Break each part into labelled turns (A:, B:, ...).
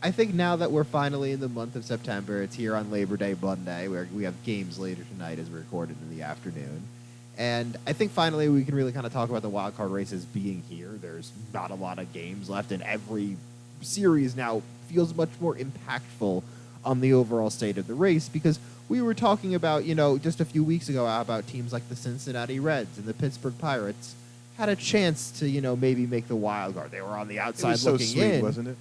A: I think now that we're finally in the month of September, it's here on Labor Day Monday, where we have games later tonight as we recorded in the afternoon. And I think finally we can really kind of talk about the wild card races being here. There's not a lot of games left, and every series now feels much more impactful on the overall state of the race because we were talking about, just a few weeks ago about teams like the Cincinnati Reds and the Pittsburgh Pirates had a chance to, maybe make the wild card. They were on the
B: It
A: outside
B: was so
A: looking
B: sweet,
A: in.
B: wasn't it?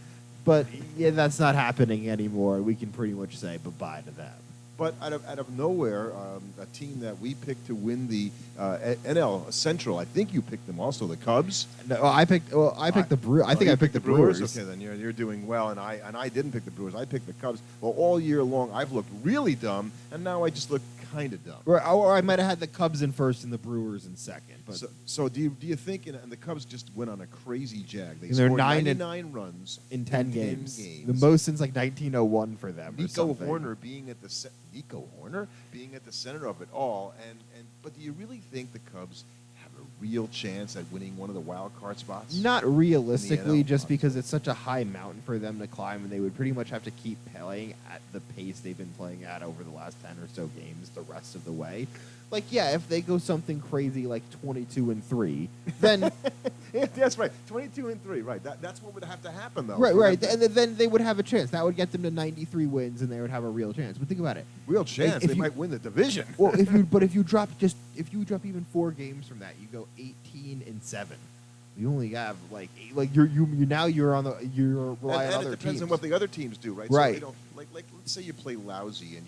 A: But yeah, that's not happening anymore. We can pretty much say bye-bye to them.
B: But out of nowhere, a team that we picked to win the NL Central, I think you picked them also, the Cubs.
A: No, I picked the Brewers. I think
B: you
A: I picked the Brewers.
B: Okay, then you're doing well, and I didn't pick the Brewers. I picked the Cubs. Well, all year long, I've looked really dumb, and now I just look kind of dumb.
A: Or I might have had the Cubs in first and the Brewers in second. But
B: So do you think? And the Cubs just went on a crazy jag. They
A: they're
B: scored
A: 99
B: runs
A: in 10 games, the most since like 1901 for them.
B: Nico Hoerner being at the center of it all, but do you really think the Cubs have a real chance at winning one of the wild card spots?
A: Not realistically,
B: NL
A: just because it's such a high mountain for them to climb, and they would pretty much have to keep playing at the pace they've been playing at over the last 10 or so games the rest of the way. Like, yeah, if they go something crazy like 22-3, then
B: Yeah, that's right. 22-3, right. That's what would have to happen, though.
A: right, and then they would have a chance. That would get them to 93 wins, and they would have a real chance. But think about it.
B: Real chance.
A: If
B: They
A: you-
B: might win the division.
A: Well, if you drop even 4 games from that, you go 18-7. You only have you're relying on
B: and
A: other
B: it depends
A: teams.
B: on what the other teams do, right?
A: Right.
B: So they don't, let's say you play lousy and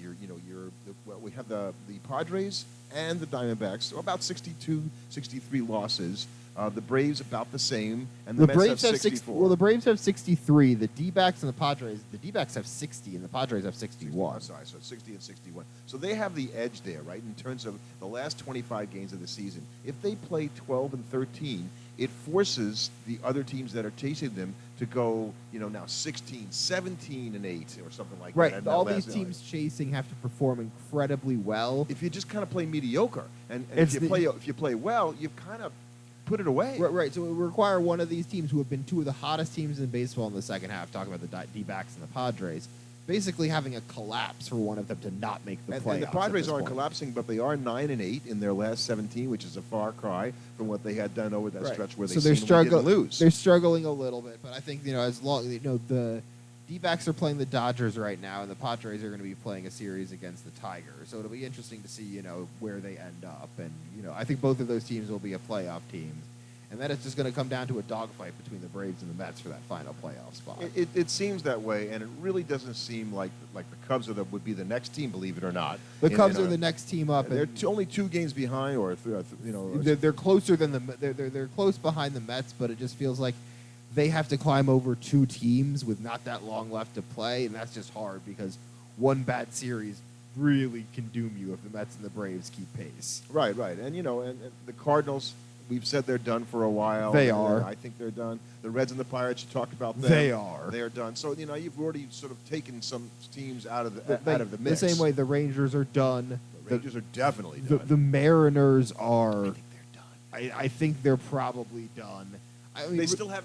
B: we have the Padres and the Diamondbacks, so about 62, 63 losses. The Braves about the same, and the Mets
A: Braves
B: have
A: have
B: 64.
A: Well, the Braves have 63. The D-backs and the Padres. The D-backs have 60, and the Padres have 61.
B: I'm sorry, so 60 and 61. So they have the edge there, right, in terms of the last 25 games of the season. If they play 12 and 13, it forces the other teams that are chasing them to go, now 16, 17 and 8 or something like that.
A: Right.
B: And
A: All
B: that
A: these
B: last-
A: teams chasing have to perform incredibly well.
B: If you just kind of play mediocre, and
A: It's
B: if you play well, you've kind of put it away.
A: Right. So it would require one of these teams who have been two of the hottest teams in baseball in the second half, talking about the D-backs and the Padres, basically having a collapse for one of them to not make the playoffs.
B: And the
A: at
B: Padres
A: this
B: aren't
A: point.
B: collapsing, but they are 9 and 8 in their last 17, which is a far cry from what they had done over that
A: Right.
B: stretch where they
A: So they're
B: seemingly didn't lose.
A: They're struggling a little bit, but I think as long the D-backs are playing the Dodgers right now, and the Padres are going to be playing a series against the Tigers. So it'll be interesting to see where they end up, and I think both of those teams will be a playoff team. And then it's just going to come down to a dogfight between the Braves and the Mets for that final playoff spot.
B: It seems that way, and it really doesn't seem like the Cubs would be the next team, believe it or not.
A: The Cubs are the next team up.
B: They're only 2 games behind, or
A: They're closer than they're close behind the Mets, but it just feels like they have to climb over 2 teams with not that long left to play, and that's just hard because one bad series really can doom you if the Mets and the Braves keep pace.
B: right, and and the Cardinals. We've said they're done for a while.
A: They are.
B: I think they're done. The Reds and the Pirates, you talked about them.
A: They are.
B: They're done. So you've already sort of taken some teams out of the
A: The
B: mix.
A: same way the Rangers are done.
B: The Rangers are definitely
A: The,
B: done.
A: the Mariners are.
B: I think they're done.
A: I think they're probably done. I mean,
B: They still have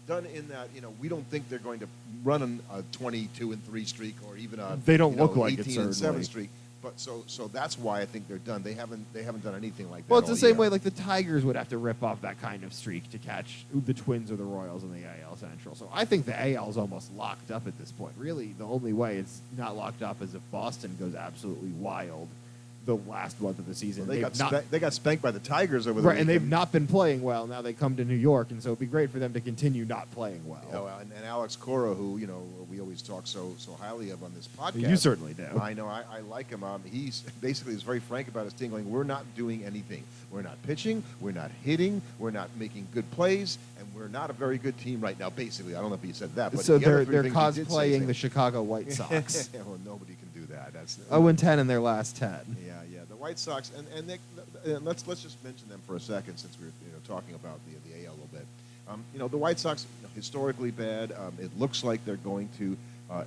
B: done in that we don't think they're going to run a 22-3 streak or even a
A: They don't look like it,
B: 18-7
A: certainly.
B: streak. But so that's why I think they're done. They haven't done anything like that.
A: Well, it's the
B: all
A: same
B: year.
A: way like the Tigers would have to rip off that kind of streak to catch the Twins or the Royals in the AL Central. So I think the AL is almost locked up at this point. Really, the only way it's not locked up is if Boston goes absolutely wild the last month of the season.
B: Well,
A: They've
B: they got spanked by the Tigers over the
A: right, and they've
B: weekend.
A: not been playing well. Now they come to New York, and so it'd be great for them to continue not playing well.
B: And Alex Cora, who we always talk so highly of on this podcast.
A: You certainly do.
B: I know. I like him. He's basically is very frank about his team. Going, we're not doing anything. We're not pitching. We're not hitting. We're not making good plays, and we're not a very good team right now. Basically, I don't know if he said that, but
A: So
B: the other
A: they're
B: three things he did say
A: cosplaying
B: is
A: the Chicago White Sox.
B: well, nobody can do that. That's
A: 0-10 in their last 10.
B: Yeah. The White Sox, and let's just mention them for a second since we're talking about the AL a little bit. The White Sox historically bad. It looks like they're going to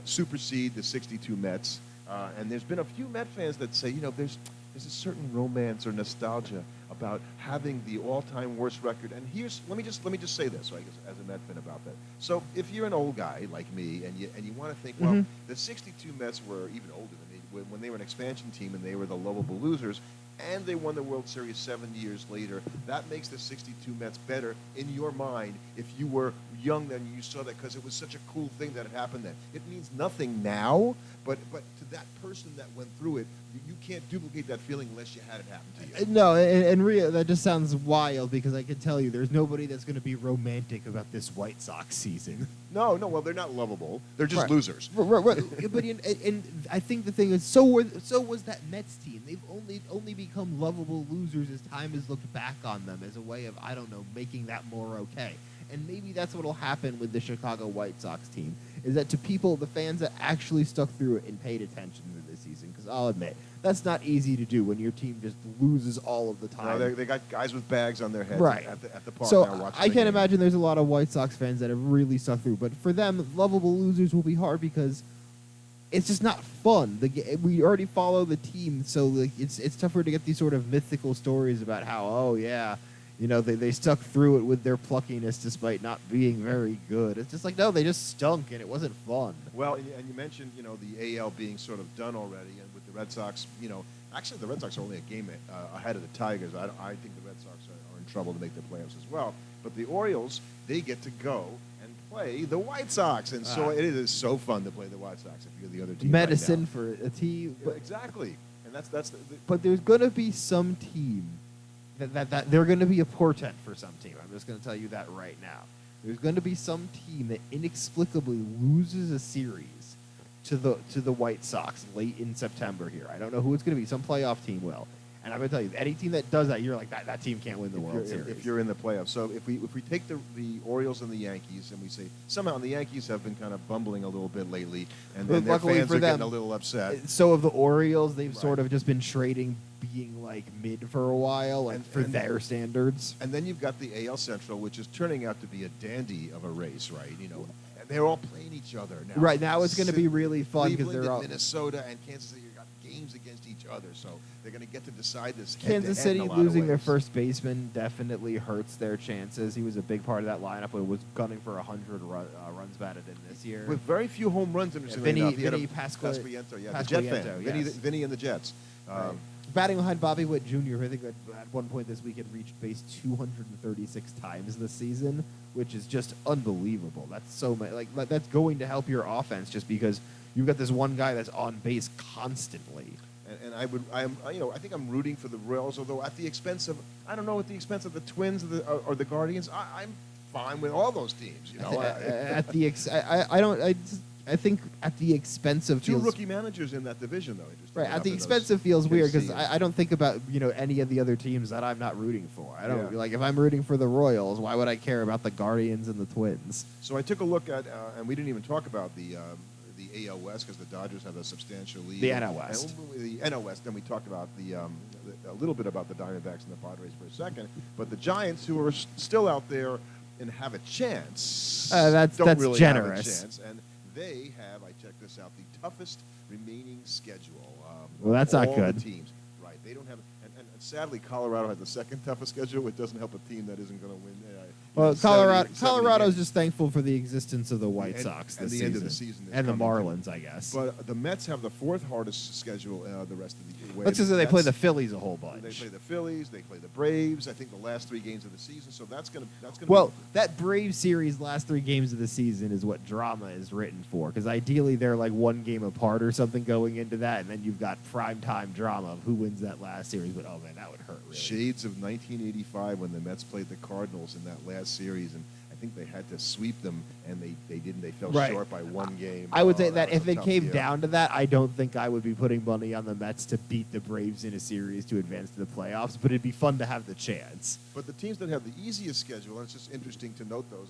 B: supersede the 62 Mets. And there's been a few Met fans that say there's a certain romance or nostalgia about having the all-time worst record. And here's let me just say this, right, as a Met fan about that. So if you're an old guy like me and you want to think, well,
A: Mhm.
B: the '62 Mets were even older than me when they were an expansion team and they were the lovable losers. And they won the World Series 7 years later. That makes the '62 Mets better in your mind if you were young then you saw that because it was such a cool thing that had happened then. It means nothing now, but to that person that went through it, you can't duplicate that feeling unless you had it happen to you.
A: No, and Ria, that just sounds wild because I can tell you there's nobody that's going to be romantic about this White Sox season.
B: No, well, they're not lovable. They're just
A: Right.
B: losers.
A: Right. But and I think the thing is, so was that Mets team. They've only become lovable losers as time has looked back on them as a way of, I don't know, making that more okay. And maybe that's what will happen with the Chicago White Sox team, is that to people, the fans that actually stuck through it and paid attention to this season, because I'll admit, that's not easy to do when your team just loses all of the time.
B: No, they got guys with bags on their heads
A: Right.
B: at the park
A: So
B: now watching
A: I
B: the
A: can't
B: game.
A: imagine there's a lot of White Sox fans that have really stuck through. But for them, lovable losers will be hard because it's just not fun. We already follow the team, so like, it's tougher to get these sort of mythical stories about how, oh yeah, you know, they stuck through it with their pluckiness despite not being very good. It's just like, no, they just stunk and it wasn't fun.
B: Well, and you mentioned, the AL being sort of done already, and with the Red Sox, actually the Red Sox are only a game ahead of the Tigers. I think the Red Sox are in trouble to make the playoffs as well. But the Orioles, they get to go and play the White Sox, and so it is so fun to play the White Sox if you're the other team.
A: Medicine
B: right
A: for a team.
B: now. Yeah, exactly, and that's the
A: But there's going to be some team that they're going to be a portent for some team. I'm just going to tell you that right now. There's going to be some team that inexplicably loses a series to the White Sox late in September here. I don't know who it's going to be. Some playoff team will. And I'm going to tell you, any team that does that, you're like, that team can't win the World Series.
B: if you're in the playoffs. So if we take the Orioles and the Yankees and we say somehow the Yankees have been kind of bumbling a little bit lately, and
A: But
B: then their
A: luckily
B: fans
A: for
B: are getting
A: them,
B: a little upset.
A: So of the Orioles, they've
B: Right.
A: sort of just been trading being like mid for a while, like for their standards.
B: And then you've got the AL Central, which is turning out to be a dandy of a race, right? And they're all playing each other now.
A: Right, now it's going to be really fun because
B: Cleveland
A: they're
B: and
A: all
B: Minnesota and Kansas City got games against each other, so they're going to get to decide this.
A: Kansas
B: head-to-head
A: City
B: in a lot of
A: losing their
B: ways.
A: first baseman definitely hurts their chances. He was a big part of that lineup and was gunning for 100 runs batted in this year.
B: With very few home runs, interestingly enough. He had
A: Vinny
B: a
A: Pasquantino,
B: yeah, the Jet fan.
A: yes.
B: Vinny and the Jets.
A: Right. Batting behind Bobby Witt Jr., who I think at one point this week had reached base 236 times this season, which is just unbelievable. That's so many. Like that's going to help your offense just because you've got this one guy that's on base constantly.
B: And I think I'm rooting for the Royals, although at the expense of the Twins or the Guardians. I'm fine with all those teams.
A: I think at the expense of
B: Two rookie managers in that division, though. Interesting.
A: right at the
B: After
A: expense
B: those
A: of feels weird because
B: seasons.
A: I don't think about any of the other teams that I'm not rooting for. I don't
B: Yeah.
A: like if I'm rooting for the Royals, why would I care about the Guardians and the Twins?
B: So I took a look at, and we didn't even talk about the AL West because the Dodgers have a substantial lead.
A: The NL West.
B: And the NL West. Then we talked about a little bit about the Diamondbacks and the Padres for a second, but the Giants, who are still out there and have a chance,
A: That's
B: really
A: generous.
B: have a chance. And they have, I checked this out, the toughest remaining schedule.
A: Well, that's
B: of
A: not
B: all
A: good.
B: The teams, right? They don't have, and sadly, Colorado has the second toughest schedule. It doesn't help a team that isn't going to win.
A: Well,
B: 70
A: Colorado's
B: games.
A: just thankful for the existence of the White
B: And-
A: Sox
B: and
A: this
B: the end of
A: season.
B: the season is
A: And the
B: coming.
A: Marlins, I guess.
B: But the Mets have the fourth hardest schedule the rest of the way.
A: Let's just say they play the Phillies a whole bunch.
B: They play the Phillies. They play the Braves. I think the last 3 games of the season. So that's gonna.
A: Well, that Braves series last 3 games of the season is what drama is written for. Because ideally they're like 1 game apart or something going into that, and then you've got primetime drama of who wins that last series. But oh man, that would hurt really.
B: Shades of 1985 when the Mets played the Cardinals in that last series, and I think they had to sweep them, and they didn't. They fell
A: Right.
B: short by 1 game.
A: I would say
B: Oh,
A: that
B: was
A: if
B: a
A: it
B: tough
A: came
B: year.
A: down to that, I don't think I would be putting money on the Mets to beat the Braves in a series to advance to the playoffs. But it'd be fun to have the chance.
B: But the teams that have the easiest schedule, and it's just interesting to note those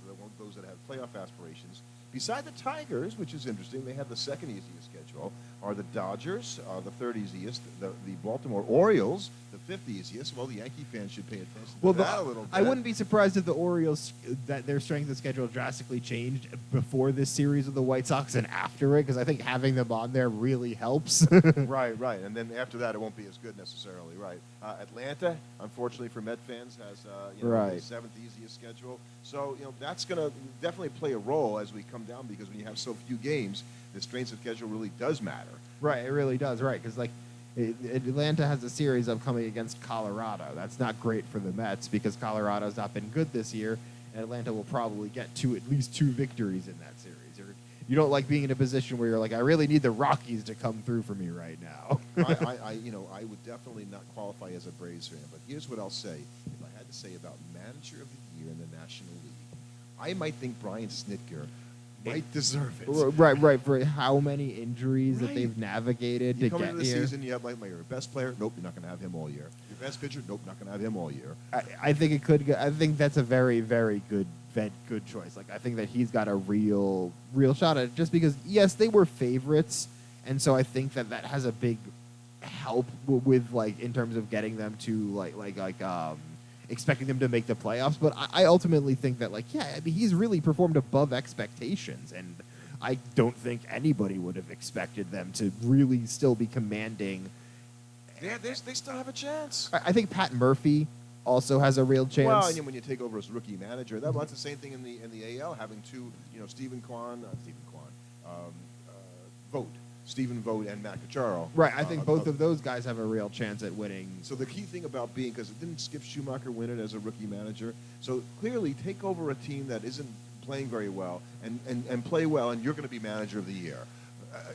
B: that have playoff aspirations, beside the Tigers, which is interesting, they have the second easiest schedule, are the Dodgers, the third easiest, the Baltimore Orioles, the fifth easiest. Well, the Yankee fans should pay attention to that a little bit.
A: I wouldn't be surprised if the Orioles, that their strength of schedule drastically changed before this series of the White Sox and after it, because I think having them on there really helps.
B: Right. And then after that, it won't be as good necessarily, right? Atlanta, unfortunately for Met fans, has the
A: Right.
B: seventh easiest schedule. So that's going to definitely play a role as we come down, because when you have so few games, the strength of schedule really does matter.
A: Right, it really does. Right, because Atlanta has a series upcoming against Colorado. That's not great for the Mets because Colorado's not been good this year, and Atlanta will probably get at least two victories in that series. You don't like being in a position where you're like, I really need the Rockies to come through for me right now.
B: I would definitely not qualify as a Braves fan, but here's what I'll say. If I had to say about Manager of the Year in the National League, I might think Brian Snitker might deserve it.
A: Right, for how many injuries that
B: Right.
A: they've navigated
B: You
A: to
B: come
A: get
B: into the
A: here.
B: season, you have like your best player. Nope, you're not going to have him all year. Your best pitcher. Nope, not going to have him all year.
A: I think it could. I think that's a very, very good choice. Like I think that he's got a real shot at it. Just because, yes, they were favorites, and so I think that has a big help with like in terms of getting them to expecting them to make the playoffs. But I ultimately think that he's really performed above expectations, and I don't think anybody would have expected them to really still be commanding.
B: They still have a chance.
A: I think Pat Murphy also has a real chance.
B: Well, and when you take over as rookie manager, that's the same thing in the AL, having two, Stephen Vogt and Matt Cacharo.
A: Right, I think both of those guys have a real chance at winning.
B: So the key thing about because didn't Skip Schumacher win it as a rookie manager? So clearly, take over a team that isn't playing very well and play well, and you're going to be manager of the year.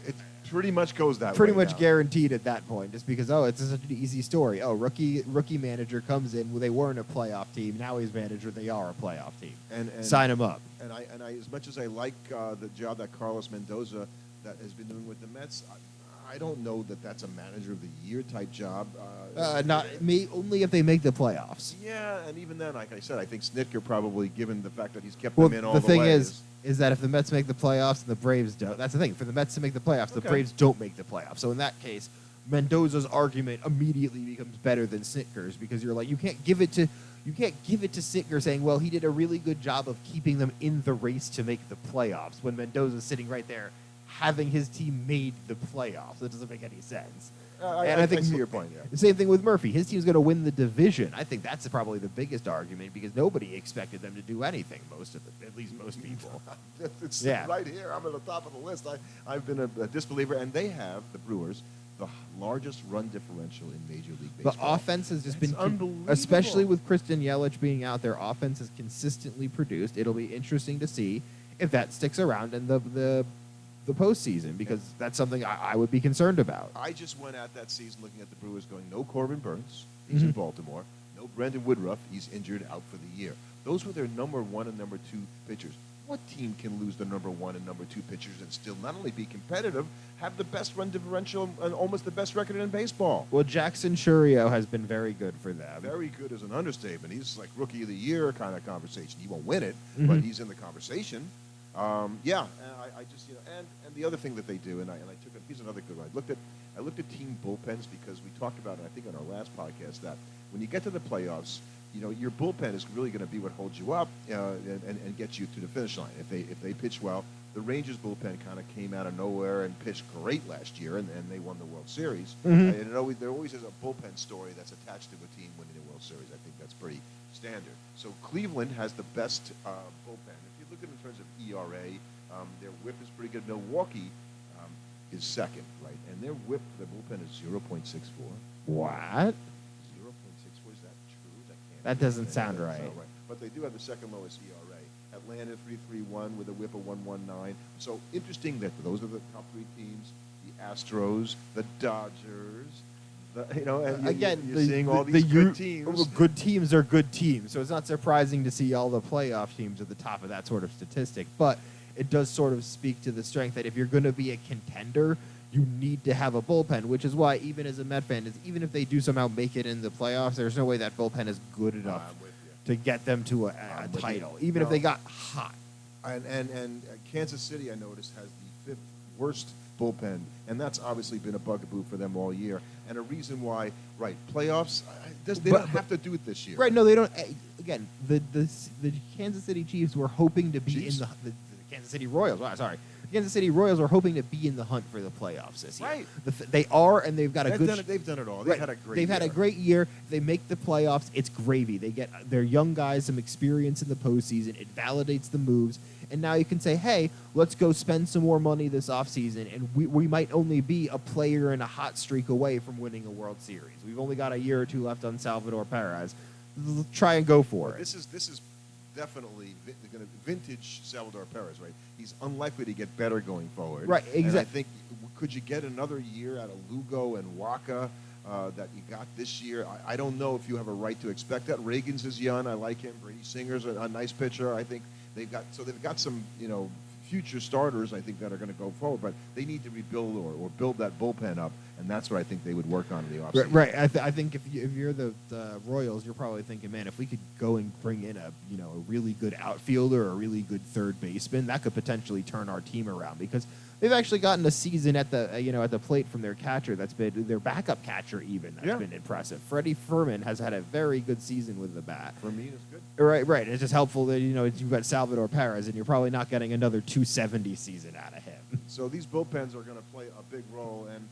B: It pretty much goes that way.
A: Pretty much
B: now.
A: guaranteed at that point, just because it's such an easy story. Oh, rookie manager comes in. Well, they weren't a playoff team. Now he's manager. They are a playoff team. And sign him up.
B: And I as much as I like the job that Carlos Mendoza that has been doing with the Mets, I don't know that that's a manager of the year type job.
A: Only if they make the playoffs.
B: Yeah, and even then, like I said, I think Snitker probably, given the fact that he's kept
A: Well,
B: them in all
A: the
B: the
A: thing
B: way,
A: is that if the Mets make the playoffs and the Braves don't, that's the thing. For the Mets to make the playoffs, the
B: Okay.
A: Braves don't make the playoffs. So in that case, Mendoza's argument immediately becomes better than Snitker's because you're like, you can't give it to Snitker saying, well, he did a really good job of keeping them in the race to make the playoffs when Mendoza's sitting right there having his team made the playoffs. It doesn't make any sense.
B: I see your point, yeah.
A: The same thing with Murphy. His team's going to win the division. I think that's probably the biggest argument because nobody expected them to do anything. At least most people.
B: It's
A: Yeah.
B: right here. I'm at the top of the list. I've been a disbeliever, and they have, the Brewers, the largest run differential in Major League
A: The
B: Baseball.
A: offense has just
B: That's
A: been,
B: unbelievable.
A: especially with Christian Yelich being out there, offense has consistently produced. It'll be interesting to see if that sticks around in the postseason because that's something I would be concerned about.
B: I just went at that season looking at the Brewers going, no Corbin Burns, he's in Baltimore. No Brendan Woodruff, he's injured, out for the year. Those were their number one and number two pitchers. What team can lose the number one and number two pitchers and still not only be competitive, have the best run differential and almost the best record in baseball?
A: Well, Jackson Churio has been very good for them.
B: Very good is an understatement. He's like rookie of the year kind of conversation. He won't win it, but he's in the conversation. And I just and the other thing that they do, and I took it. Here's another good one. I looked at team bullpens because we talked about it. I think on our last podcast that when you get to the playoffs, your bullpen is really going to be what holds you up and gets you to the finish line. If they pitch well, the Rangers bullpen kind of came out of nowhere and pitched great last year, and they won the World Series. And there always is a bullpen story that's attached to a team winning the World Series. I think that's pretty standard. So Cleveland has the best bullpen. If you look at it in terms of ERA, their whip is pretty good. Milwaukee is second, right? And their whip for the bullpen is 0.64. 0.64,
A: What?
B: is that true?
A: That doesn't sound right.
B: But they do have the second lowest ERA. Atlanta 3.31 with a whip of 1.19. So interesting that those are the top three teams: the Astros, the Dodgers. You're seeing all these good teams.
A: Good teams are good teams, so it's not surprising to see all the playoff teams at the top of that sort of statistic. But it does sort of speak to the strength that if you're going to be a contender, you need to have a bullpen, which is why even as a Met fan, even if they do somehow make it in the playoffs, there's no way that bullpen is good enough to get them to a title, even if they got hot.
B: And Kansas City, I noticed, has the fifth worst bullpen, and that's obviously been a bugaboo for them all year. And a reason why, right, playoffs, they don't have to do it this year.
A: Right, no, they don't. Again, the Kansas City Chiefs were hoping to be
B: Chiefs?
A: in the Kansas City Royals. Wow, sorry. The Kansas City Royals are hoping to be in the hunt for the playoffs this year.
B: Right.
A: They are, and they've got a good.
B: They've done it all. They've had a great.
A: They've had a great year. If they make the playoffs, it's gravy. They get their young guys some experience in the postseason. It validates the moves. And now you can say, hey, let's go spend some more money this offseason, and we might only be a player and a hot streak away from winning a World Series. We've only got a year or two left on Salvador Perez. Try and go for it.
B: This is definitely vintage Salvador Perez, right? He's unlikely to get better going forward.
A: Right,
B: And I
A: exactly.
B: think, could you get another year out of Lugo and Waka that you got this year? I don't know if you have a right to expect that. Reagans is young. I like him. Brady Singer's a nice pitcher. I think they've got some, future starters, I think, that are going to go forward, but they need to rebuild or build that bullpen up, and that's what I think they would work on in the offseason.
A: Right. I think if you're the Royals, you're probably thinking, man, if we could go and bring in a really good outfielder or a really good third baseman, that could potentially turn our team around, because they've actually gotten a season at the at the plate from their catcher that's been their backup catcher even that's been impressive. Freddie Furman has had a very good season with the bat.
B: For me, it's good.
A: Right. It's just helpful that you've got Salvador Perez, and you're probably not getting another 270 season out of him.
B: So these bullpens are going to play a big role, and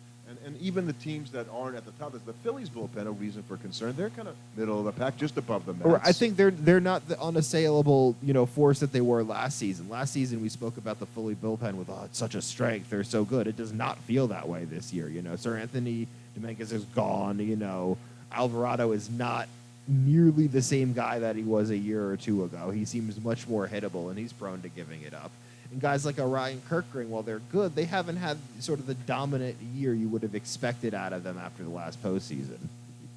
B: even the teams that aren't at the top, the Phillies bullpen, a reason for concern. They're kind of middle of the pack, just above the Mets.
A: I think they're not the unassailable force that they were last season. Last season we spoke about the Philly bullpen with it's such a strength, they're so good. It does not feel that way this year. Sir Anthony Dominguez is gone. Alvarado is not nearly the same guy that he was a year or two ago. He seems much more hittable, and he's prone to giving it up. And guys like Ryan Kirkring, while they're good, they haven't had sort of the dominant year you would have expected out of them after the last postseason.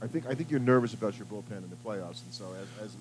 B: I think you're nervous about your bullpen in the playoffs, and so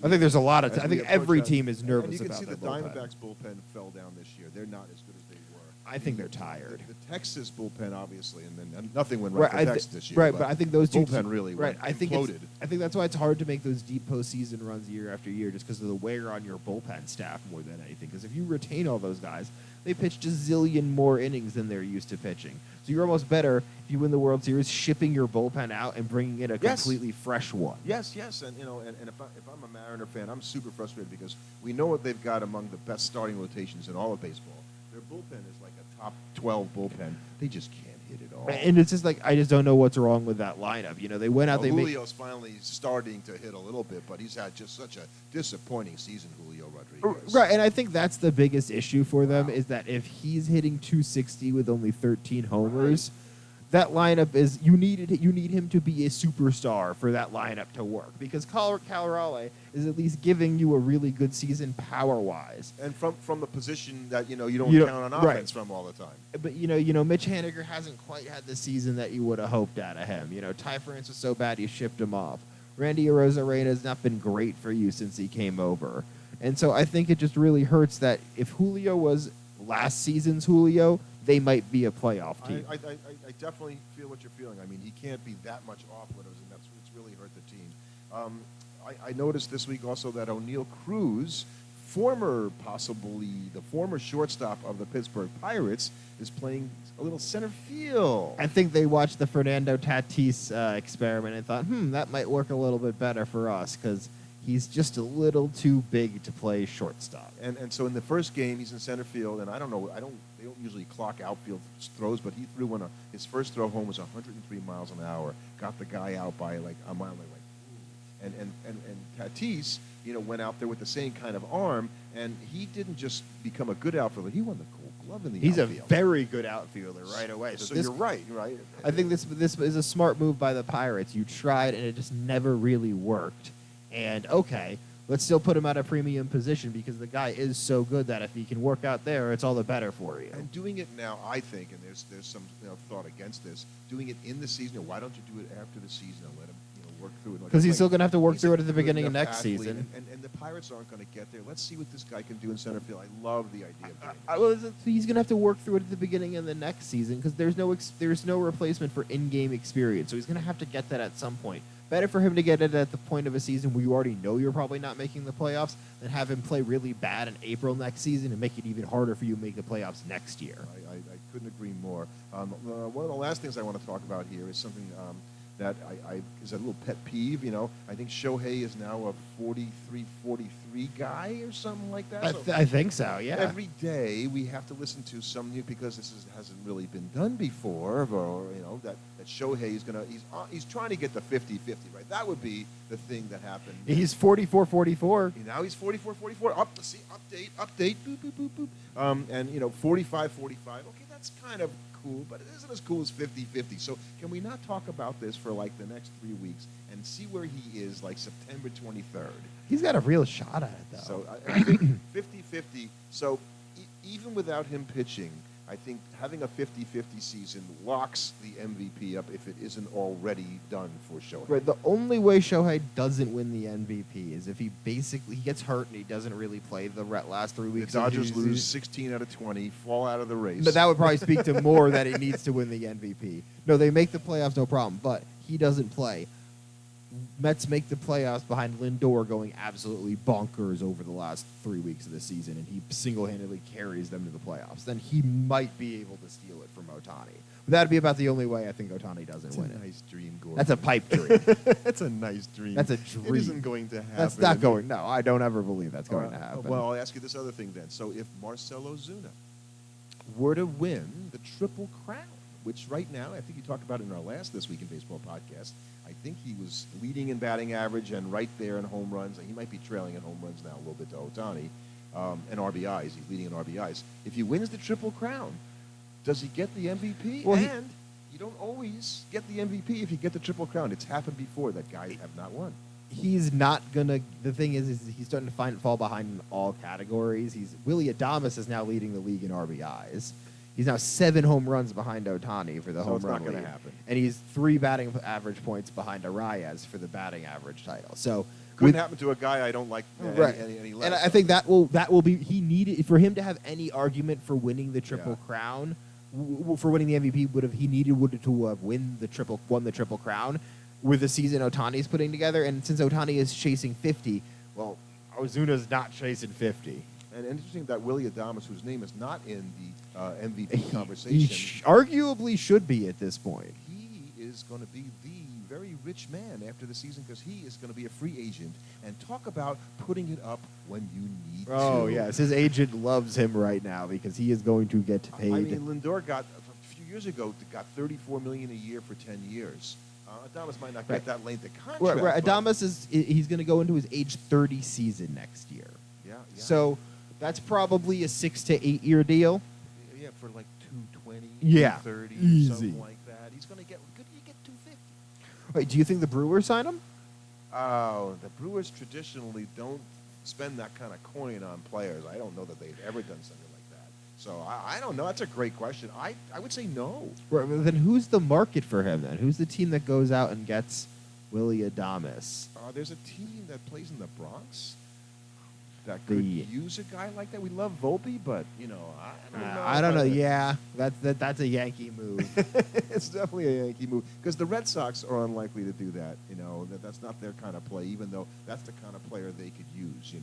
A: I think there's a lot of. I think every team is nervous
B: and you can
A: about
B: see the
A: their bullpen.
B: Diamondbacks bullpen fell down this year. They're not as good as they were.
A: I think they're tired.
B: The Texas bullpen, obviously, and then nothing went right for Texas this year.
A: Right, but I think those two
B: bullpen really imploded.
A: I think that's why it's hard to make those deep postseason runs year after year, just because of the wear on your bullpen staff more than anything. Because if you retain all those guys, they pitched a zillion more innings than they're used to pitching. So you're almost better if you win the World Series shipping your bullpen out and bringing in a completely fresh one.
B: Yes, and and if I'm a Mariner fan, I'm super frustrated because we know what they've got among the best starting rotations in all of baseball. Their bullpen is like a top 12 bullpen. They just can't hit it all.
A: And it's just like I just don't know what's wrong with that lineup. They went out.
B: Julio's finally starting to hit a little bit, but he's had just such a disappointing season, Julio Rodriguez.
A: Right, and I think that's the biggest issue for them is that if he's hitting 260 with only 13 homers, that lineup is you need him to be a superstar for that lineup to work, because Cal Raleigh is at least giving you a really good season power-wise.
B: And from the position that you don't count on offense from all the time.
A: But Mitch Haniger hasn't quite had the season that you would have hoped out of him. Ty France was so bad you shipped him off. Randy Arozarena has not been great for you since he came over. And so I think it just really hurts that if Julio was last season's Julio, they might be a playoff team.
B: I definitely feel what you're feeling. I mean, he can't be that much off what it was, and it's really hurt the team. I noticed this week also that O'Neal Cruz, possibly the former shortstop of the Pittsburgh Pirates, is playing a little center field.
A: I think they watched the Fernando Tatis experiment and thought, that might work a little bit better for us, because he's just a little too big to play shortstop.
B: And so in the first game, he's in center field, and they don't usually clock outfield throws, but he threw his first throw home was 103 miles an hour, got the guy out by like a mile, and Tatis, went out there with the same kind of arm, and he didn't just become a good outfielder, he won the Gold Glove in the outfield.
A: He's a very good outfielder right away.
B: So you're right.
A: I think this is a smart move by the Pirates. You tried, and it just never really worked. And okay, let's still put him at a premium position, because the guy is so good that if he can work out there, it's all the better for you.
B: And doing it now, I think, and there's some thought against this, doing it in the season. Why don't you do it after the season and let him work through it?
A: Because he's still going to have to work through it at the beginning of next season.
B: And the Pirates aren't going to get there. Let's see what this guy can do in center field. I love the idea of doing
A: well, he's going to have to work through it at the beginning of the next season, because there's no replacement for in-game experience. So he's going to have to get that at some point. Better for him to get it at the point of a season where you already know you're probably not making the playoffs than have him play really bad in April next season and make it even harder for you to make the playoffs next year.
B: I couldn't agree more. One of the last things I want to talk about here is something that is a little pet peeve. I think Shohei is now a 43, 43 guy or something like that.
A: I think so. Yeah.
B: Every day we have to listen to some new, because hasn't really been done before. Or that Shohei is he's trying to get the 50-50, right? That would be the thing that happened.
A: He's 44-44.
B: Now he's 44-44. Update. Boop, boop, boop, boop. And 45-45. Okay, that's kind of cool, but it isn't as cool as 50-50. So can we not talk about this for like the next 3 weeks and see where he is like September 23rd?
A: He's got a real shot at it, though.
B: So I think 50-50. So even without him pitching, I think having a 50-50 season locks the MVP up if it isn't already done for Shohei.
A: Right. The only way Shohei doesn't win the MVP is if he gets hurt and he doesn't really play the last 3
B: The
A: weeks.
B: Dodgers lose 16 out of 20, fall out of the race.
A: But that would probably speak to more that he needs to win the MVP. No, they make the playoffs, no problem, but he doesn't play. Mets make the playoffs behind Lindor going absolutely bonkers over the last 3 weeks of the season, and he single-handedly carries them to the playoffs. Then he might be able to steal it from Ohtani. But that would be about the only way I think Ohtani doesn't win it.
B: Nice dream, Gordon.
A: That's a pipe dream.
B: That's a nice dream.
A: That's a dream.
B: It isn't going to happen.
A: That's not going. No, I don't ever believe that's going to
B: All right.
A: happen.
B: Well, I'll ask you this other thing then. So if Marcell Ozuna were to win the Triple Crown, which right now, I think you talked about it in our last This Week in Baseball podcast, I think he was leading in batting average and right there in home runs. He might be trailing in home runs now a little bit to Ohtani. And RBIs. He's leading in RBIs. If he wins the Triple Crown, does he get the MVP?
A: Well,
B: and you don't always get the MVP if you get the Triple Crown. It's happened before that guys have not won.
A: He's not gonna. The thing is he's starting to fall behind in all categories. Willie Adames is now leading the league in RBIs. He's now 7 home runs behind Ohtani for the home
B: it's
A: run
B: not going
A: lead.
B: to happen.
A: And he's 3 batting average points behind Arias for the batting average title. So
B: Couldn't happen to a guy I don't like
A: right.
B: any less.
A: And I think that will be he needed for him to have any argument for winning the Triple Crown, for winning the MVP would to have won the Triple Crown with the season Ohtani's putting together. And since Ohtani is chasing 50, well, Ozuna's not chasing 50.
B: And interesting that Willie Adames, whose name is not in the MVP conversation,
A: He arguably should be at this point.
B: he is going to be the very rich man after the season because he is going to be a free agent. And talk about putting it up when you need to.
A: Oh, yes. His agent loves him right now because he is going to get paid.
B: I mean, Lindor got, a few years ago, got $34 million a year for 10 years. Adames might not get that length of contract.
A: Right. Adames he's going to go into his age 30 season next year.
B: Yeah.
A: So that's probably a 6 to 8 year deal.
B: Yeah, for like 220,
A: Yeah,
B: 230,
A: easy.
B: or something like that. He's going to get. Could he get 250?
A: Wait, do you think the Brewers sign him?
B: Oh, the Brewers traditionally don't spend that kind of coin on players. I don't know that they've ever done something like that. So I don't know. That's a great question. I would say no.
A: Right, well, then who's the market for him then? Who's the team that goes out and gets Willie Adames?
B: There's a team that plays in the Bronx that could use a guy like that. We love Volpe, but I don't know.
A: I don't know. Yeah, that's a Yankee move.
B: It's definitely a Yankee move because the Red Sox are unlikely to do that. That's not their kind of play, even though that's the kind of player they could use.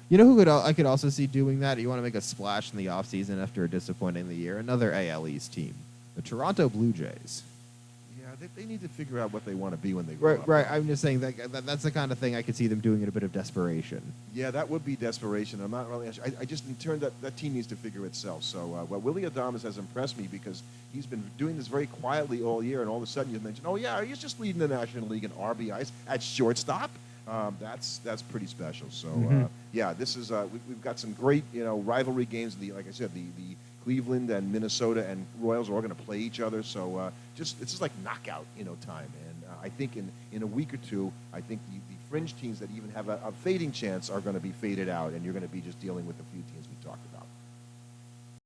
A: You know who I could also see doing that? You want to make a splash in the offseason after a disappointing year? Another AL East team, the Toronto Blue Jays.
B: Yeah, they need to figure out what they want to be when they grow up.
A: Right. I'm just saying that's the kind of thing I could see them doing in a bit of desperation.
B: Yeah, that would be desperation. I'm not really. I just in turn that team needs to figure itself. So, Willie Adames has impressed me because he's been doing this very quietly all year, and all of a sudden you mention, oh yeah, he's just leading the National League in RBIs at shortstop. That's pretty special. So this is we've got some great rivalry games. Like I said, the Cleveland and Minnesota and Royals are all going to play each other. So it's just like knockout time. And I think in a week or two, I think the fringe teams that even have a fading chance are going to be faded out, and you're going to be just dealing with a few teams.